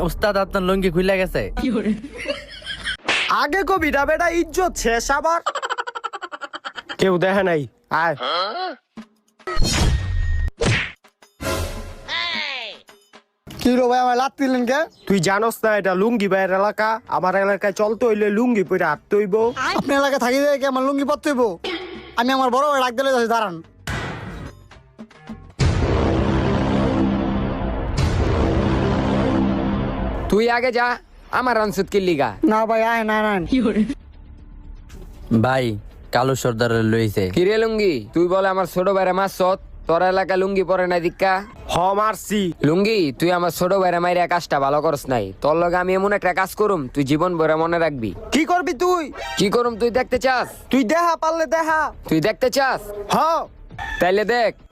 উস্তাদ আপনার লুঙ্গি খুলে গেছে। আগে কবিটা বেটা ইজ্জত শেষ আবার কেউ দেখে নাই আয় কি রো ভাই আমার লাত দিলেন কে? তুই জানোস না এটা লুঙ্গি ভাইয়ের এলাকা আমার এলাকায় চলতে হইলে লুঙ্গি পরে হাঁটতে হইব আপনি এলাকায় থাকি দেখে আমার লুঙ্গি পরতে হইব? আমি আমার বড় ভাই ডাক দিলে যাচ্ছি, দাঁড়ান। তুই আগে যা, আমার রানসুত কি লিগা। না ভাই আয় না না ভাই কালু সর্দারের লইছে। কিরে লুঙ্গি, তুই বলে আমার ছোট ভাইরা মারছত, তোর এলাকা লুঙ্গি পরে নাই দিক্কা। হ মারছি লুঙ্গি, তুই আমার ছোট ভাইরা মাইরা কাজটা ভালো করস নাই। তোর লগে আমি এমন একটা কাজ করুম তুই জীবন ভরে মনে রাখবি। কি করবি তুই কি করুম তুই দেখতে চাস? তুই দেখা পারলে দেখা তুই দেখতে চাস? হ তাইলে দেখ।